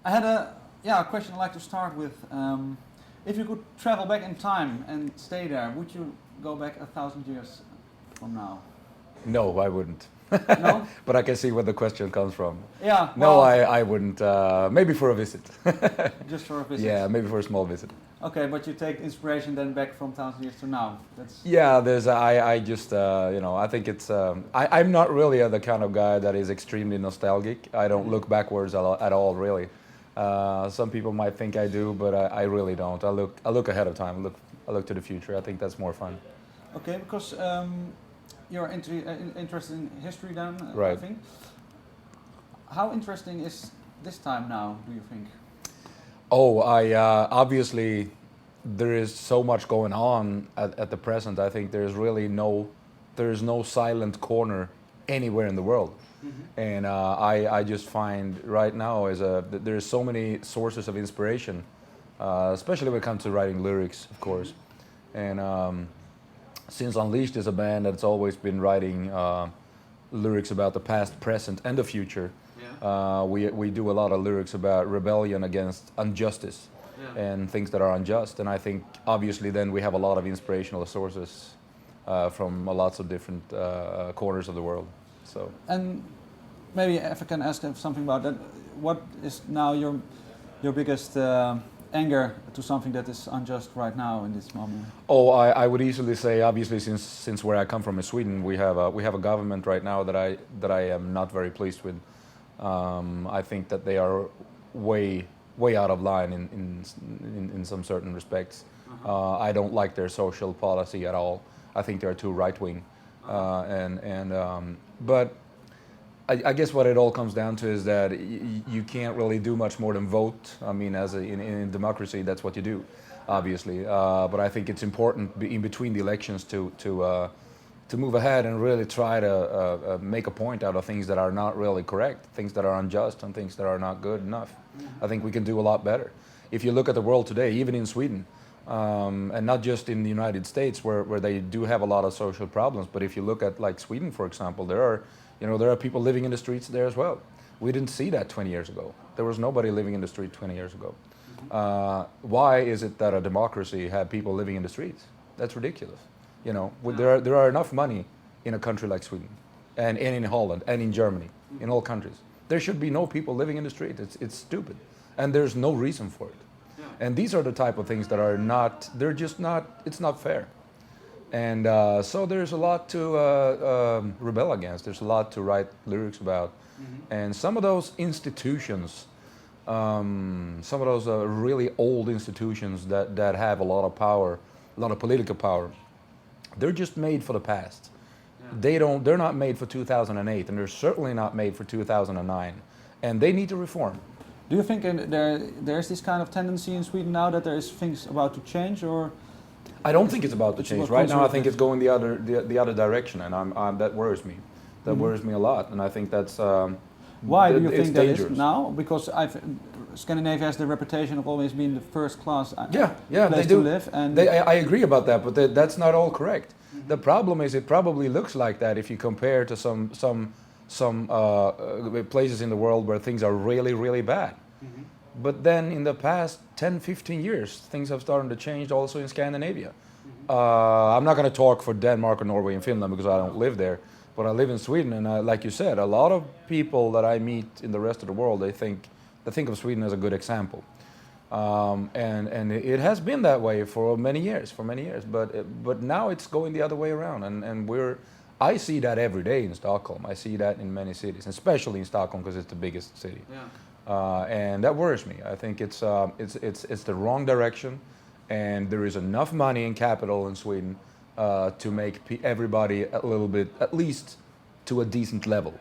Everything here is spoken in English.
I had a question I'd like to start with. If you could travel back in time and stay there, would you go back 1,000 years from now? No, I wouldn't. No? But I can see where the question comes from. Yeah. No, Well, I wouldn't. Maybe for a visit. just for a visit. Yeah, maybe for a small visit. Okay, but you take inspiration then back from 1,000 years to now. That's Yeah, I just, I think it's, I'm not really the kind of guy that is extremely nostalgic. I don't look backwards at all, really. Some people might think I do, but I really don't. I look ahead of time. I look to the future. I think that's more fun. okay because you're interested in history then, I Right. think. How interesting is this time now, do you think? Oh, I obviously there is so much going on at the present. I think there's no silent corner anywhere in the world, and I just find right now there's so many sources of inspiration, especially when it comes to writing lyrics, of course, and since Unleashed is a band that's always been writing lyrics about the past, present, and the future. We do a lot of lyrics about rebellion against injustice and things that are unjust. And I think obviously then we have a lot of inspirational sources from lots of different corners of the world. So. And maybe if I can ask something about that, what is now your biggest anger to something that is unjust right now in this moment? Oh, I would easily say, obviously, since where I come from in Sweden, we have a government right now that I am not very pleased with. I think that they are way out of line in some certain respects. I don't like their social policy at all. I think they're too right wing, but I guess what it all comes down to is that you can't really do much more than vote. I mean, in democracy, that's what you do, obviously. But I think it's important in between the elections to move ahead and really try to make a point out of things that are not really correct, things that are unjust, and things that are not good enough. I think we can do a lot better. If you look at the world today, even in Sweden, and not just in the United States, where they do have a lot of social problems, but if you look at like Sweden, for example, there are people living in the streets there as well. We didn't see that 20 years ago. There was nobody living in the street 20 years ago. Why is it that a democracy had people living in the streets? That's ridiculous. There are enough money in a country like Sweden, and in Holland, and in Germany, in all countries. There should be no people living in the street. It's stupid, and there's no reason for it. And these are the type of things that are not. They're just not. It's not fair. And so there's a lot to rebel against. There's a lot to write lyrics about. And some of those institutions, some of those really old institutions that have a lot of power, a lot of political power, they're just made for the past. They're not made for 2008, and they're certainly not made for 2009. And they need to reform. Do you think there's this kind of tendency in Sweden now that there is things about to change, or? I don't think it's about to change. Right now, I think it's going the other direction, and that worries me. That worries me a lot, and I think that's. Why do you think that dangerous. is now? Because Scandinavia has the reputation of always being the first class place they do. To live. And I agree about that, but that's not all correct. The problem is it probably looks like that if you compare to some places in the world where things are really, really bad. But then in the past 10, 15 years, things have started to change also in Scandinavia. I'm not going to talk for Denmark or Norway and Finland because I don't live there, but I live in Sweden, and like you said, a lot of people that I meet in the rest of the world, they think of Sweden as a good example. And it has been that way for many years, but now it's going the other way around, and I see that every day in Stockholm. I see that in many cities, especially in Stockholm because it's the biggest city. And that worries me. I think it's the wrong direction, and there is enough money and capital in Sweden to make everybody a little bit, at least to a decent level,